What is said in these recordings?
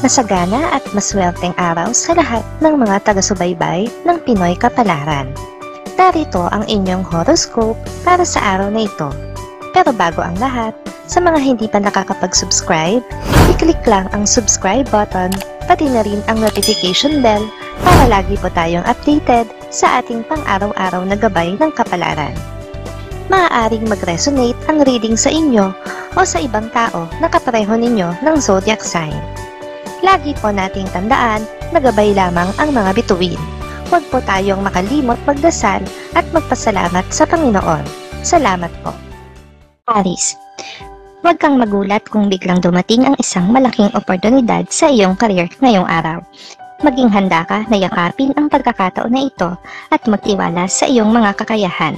Masagana at maswerteng araw sa lahat ng mga taga-subaybay ng Pinoy Kapalaran. Narito ang inyong horoscope para sa araw na ito. Pero bago ang lahat, sa mga hindi pa nakakapag-subscribe, i-click lang ang subscribe button, pati na rin ang notification bell para lagi po tayong updated sa ating pang-araw-araw na gabay ng kapalaran. Maaaring mag-resonate ang reading sa inyo o sa ibang tao na kapareho ninyo ng zodiac sign. Lagi po nating tandaan na gabay lamang ang mga bituin. Huwag po tayong makalimot magdasal at magpasalamat sa Panginoon. Salamat po. Aries, huwag kang magulat kung biglang dumating ang isang malaking oportunidad sa iyong career ngayong araw. Maging handa ka na yakapin ang pagkakataon na ito at magtiwala sa iyong mga kakayahan.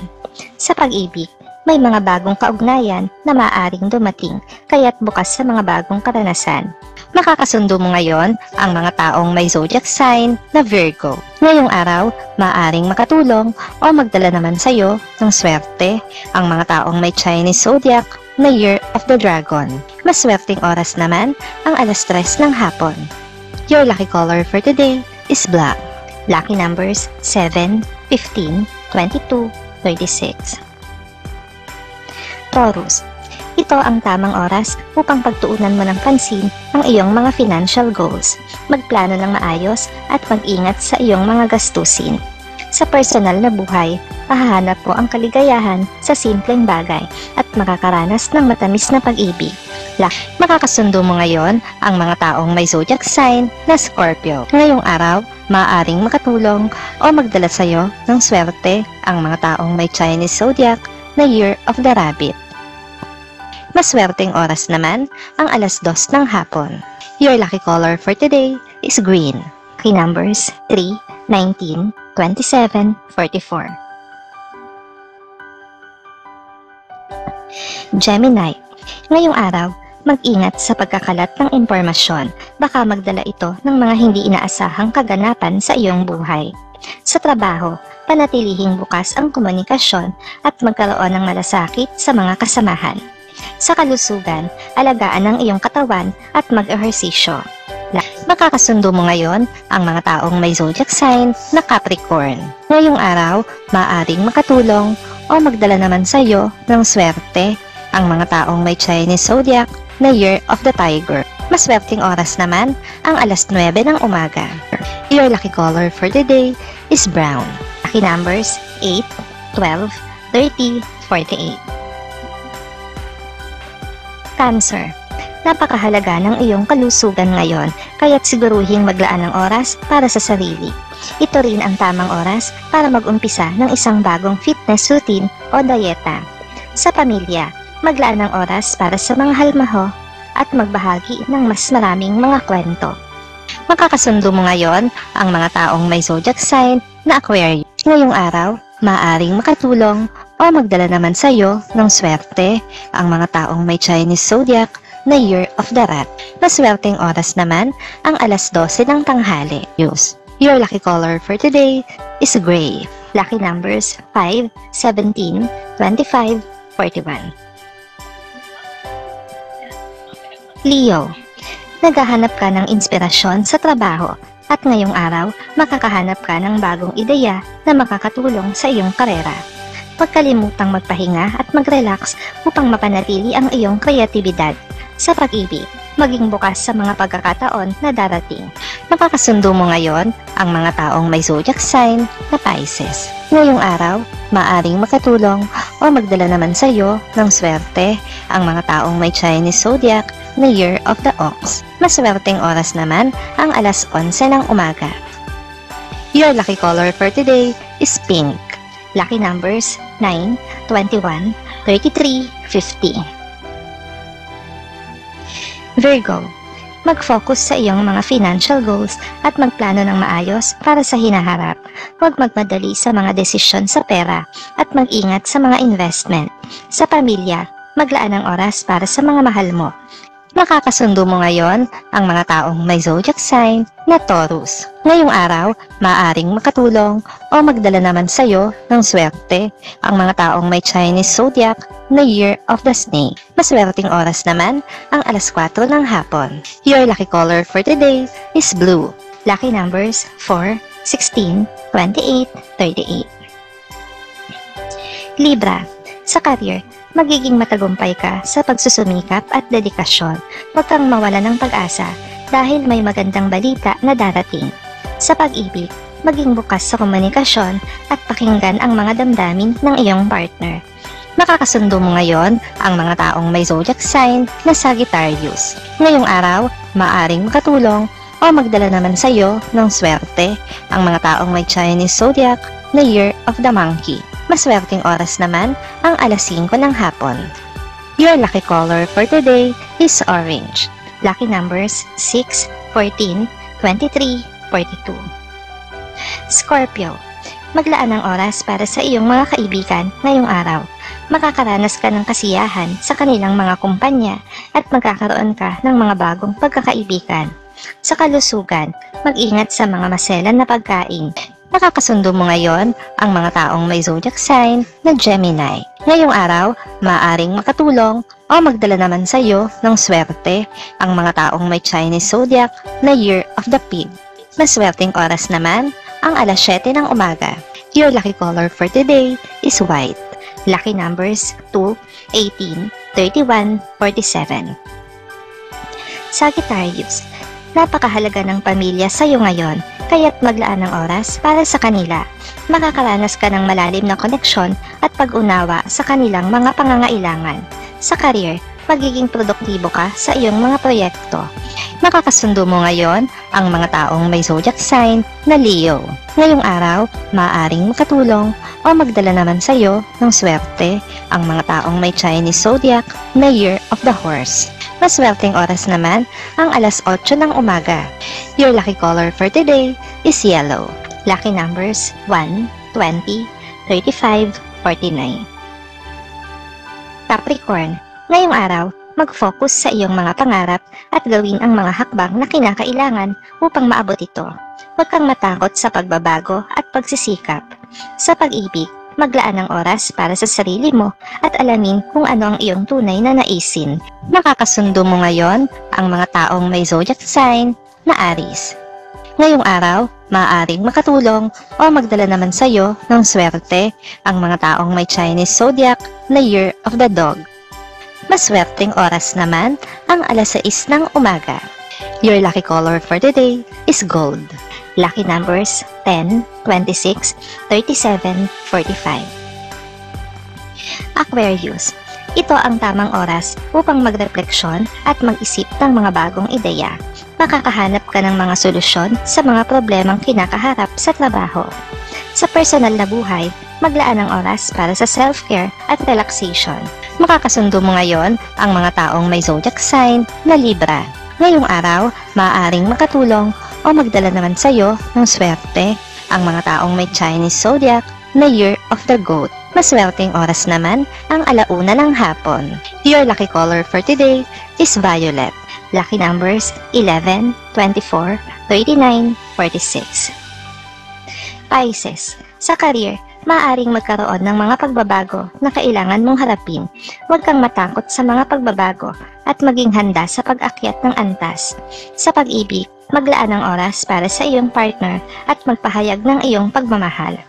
Sa pag-ibig, may mga bagong kaugnayan na maaaring dumating kaya't bukas sa mga bagong karanasan. Makakasundo mo ngayon ang mga taong may zodiac sign na Virgo. Ngayong araw, maaaring makatulong o magdala naman sa iyo ng swerte ang mga taong may Chinese zodiac na Year of the Dragon. Maswerteng oras naman ang 3:00 ng hapon. Your lucky color for today is black. Lucky numbers 7, 15, 22, 36. Taurus, ito ang tamang oras upang pagtuunan mo ng pansin ang iyong mga financial goals. Magplano ng maayos at mag-ingat sa iyong mga gastusin. Sa personal na buhay, mahahanap mo ang kaligayahan sa simpleng bagay at makakaranas ng matamis na pag-ibig. Makakasundo mo ngayon ang mga taong may zodiac sign na Scorpio. Ngayong araw, maaaring makatulong o magdala sa iyo ng swerte ang mga taong may Chinese zodiac na Year of the Rabbit. Maswerteng oras naman ang 2:00 ng hapon. Your lucky color for today is green. Lucky numbers 3, 19, 27, 44. Gemini, ngayong araw, mag-ingat sa pagkakalat ng impormasyon. Baka magdala ito ng mga hindi inaasahang kaganapan sa iyong buhay. Sa trabaho, panatilihing bukas ang komunikasyon at magkaroon ng malasakit sa mga kasamahan. Sa kalusugan, alagaan ang iyong katawan at mag-ehersisyo. Makakasundo mo ngayon ang mga taong may zodiac sign na Capricorn. Ngayong araw, maaaring makatulong o magdala naman sa iyo ng swerte ang mga taong may Chinese zodiac na Year of the Tiger. Maswerteng oras naman ang 9:00 ng umaga. Your lucky color for the day is brown. Lucky numbers 8, 12, 30, 48. Cancer, napakahalaga ng iyong kalusugan ngayon kaya't siguruhing maglaan ng oras para sa sarili. Ito rin ang tamang oras para mag-umpisa ng isang bagong fitness routine o dieta. Sa pamilya, maglaan ng oras para sa mga halmaho at magbahagi ng mas maraming mga kwento. Makakasundo mo ngayon ang mga taong may zodiac sign na Aquarius. Ngayong araw, maaaring makatulong o magdala naman sa iyo ng swerte ang mga taong may Chinese zodiac na Year of the Rat. Maswerteng oras naman ang 12:00 ng tanghali. Your lucky color for today is gray. Lucky numbers 5, 17, 25, 41. Leo, naghahanap ka ng inspirasyon sa trabaho at ngayong araw makakahanap ka ng bagong ideya na makakatulong sa iyong karera. Huwag kalimutang magpahinga at mag-relax upang mapanatili ang iyong kreatibidad. Sa pag-ibig, maging bukas sa mga pagkakataon na darating. Makakasundo mo ngayon ang mga taong may zodiac sign na Pisces. Ngayong araw, maaring makatulong o magdala naman sa iyo ng swerte ang mga taong may Chinese zodiac na Year of the Ox. Maswerteng oras naman ang 11:00 ng umaga. Your lucky color for today is pink. Lucky numbers 9, 21, 33, 50. Virgo, mag-focus sa iyong mga financial goals at magplano ng maayos para sa hinaharap. Huwag magmadali sa mga desisyon sa pera at mag-ingat sa mga investment. Sa pamilya, maglaan ng oras para sa mga mahal mo. Makakasundo mo ngayon ang mga taong may zodiac sign na Taurus. Ngayong araw, maaaring makatulong o magdala naman sa iyo ng swerte ang mga taong may Chinese zodiac na Year of the Snake. Maswerteng oras naman ang alas 4 ng hapon. Your lucky color for today is blue. Lucky numbers 4, 16, 28, 38. Libra, sa career, magiging matagumpay ka sa pagsusumikap at dedikasyon. Huwag kang mawala ng pag-asa dahil may magandang balita na darating. Sa pag-ibig, maging bukas sa komunikasyon at pakinggan ang mga damdamin ng iyong partner. Makakasundo mo ngayon ang mga taong may zodiac sign na Sagittarius. Ngayong araw, maaring makatulong o magdala naman sa iyo ng swerte ang mga taong may Chinese zodiac na Year of the Monkey. Maswerteng oras naman ang alas 5 ng hapon. Your lucky color for today is orange. Lucky numbers 6, 14, 23, 42. Scorpio, maglaan ng oras para sa iyong mga kaibigan ngayong araw. Makakaranas ka ng kasiyahan sa kanilang mga kumpanya at magkakaroon ka ng mga bagong pagkakaibigan. Sa kalusugan, mag-ingat sa mga maselan na pagkain. Nakakasundo mo ngayon ang mga taong may zodiac sign na Gemini. Ngayong araw, maaaring makatulong o magdala naman sa iyo ng swerte ang mga taong may Chinese zodiac na Year of the Pig. Maswerteng oras naman ang alas 7 ng umaga. Your lucky color for today is white. Lucky numbers 2, 18, 31, 47. Sagittarius, napakahalaga ng pamilya sa iyo ngayon, kaya't maglaan ng oras para sa kanila. Makakaranas ka ng malalim na koneksyon at pag-unawa sa kanilang mga pangangailangan. Sa career, magiging produktibo ka sa iyong mga proyekto. Makakasundo mo ngayon ang mga taong may zodiac sign na Leo. Ngayong araw, maaaring makatulong o magdala naman sa iyo ng swerte ang mga taong may Chinese zodiac na Year of the Horse. Maswerteng oras naman ang alas 8 ng umaga. Your lucky color for today is yellow. Lucky numbers 1, 20, 35, 49. Capricorn, ngayong araw, mag-focus sa iyong mga pangarap at gawin ang mga hakbang na kinakailangan upang maabot ito. Huwag kang matakot sa pagbabago at pagsisikap. Sa pag-ibig, maglaan ng oras para sa sarili mo at alamin kung ano ang iyong tunay na naisin. Makakasundo mo ngayon ang mga taong may zodiac sign na Aries. Ngayong araw, maaaring makatulong o magdala naman sa iyo ng swerte ang mga taong may Chinese zodiac na Year of the Dog. Maswerteng oras naman ang alas 6 ng umaga. Your lucky color for today is gold. Lucky numbers 10, 26, 37, 45. Aquarius, ito ang tamang oras upang magrefleksyon at mag-isip ng mga bagong ideya. Makakahanap ka ng mga solusyon sa mga problemang kinakaharap sa trabaho. Sa personal na buhay, maglaan ng oras para sa self-care at relaxation. Makakasundo mo ngayon ang mga taong may zodiac sign na Libra. Ngayong araw, maaaring makatulong o magdala naman sa iyo ng swerte ang mga taong may Chinese zodiac na Year of the Goat. Maswerteng oras naman ang alauna ng hapon. Your lucky color for today is violet. Lucky numbers 11, 24, 39, 46. Pisces, sa career, maaaring magkaroon ng mga pagbabago na kailangan mong harapin. Huwag kang matakot sa mga pagbabago at maging handa sa pag-akyat ng antas. Sa pag-ibig, maglaan ng oras para sa iyong partner at magpahayag ng iyong pagmamahal.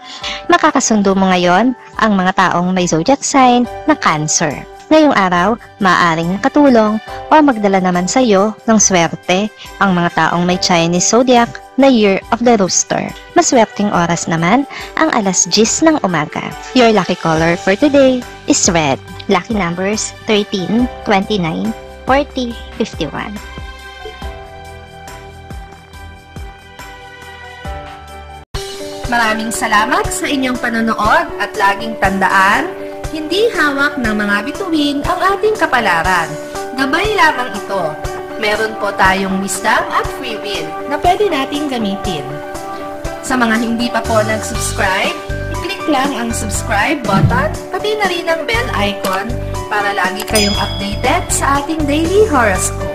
Makakasundo mo ngayon ang mga taong may zodiac sign na Cancer. Ngayong araw, maaaring nakatulong o magdala naman sa iyo ng swerte ang mga taong may Chinese zodiac na Year of the Rooster. Maswerteng oras naman ang alas 10 ng umaga. Your lucky color for today is red. Lucky numbers 13, 29, 40, 51. Maraming salamat sa inyong panonood at laging tandaan, hindi hawak ng mga bituin ang ating kapalaran. Gabay lamang ito. Meron po tayong wisdom at free will na pwede nating gamitin. Sa mga hindi pa po nag-subscribe, i-click lang ang subscribe button, pati na rin ang bell icon para lagi kayong updated sa ating daily horoscope.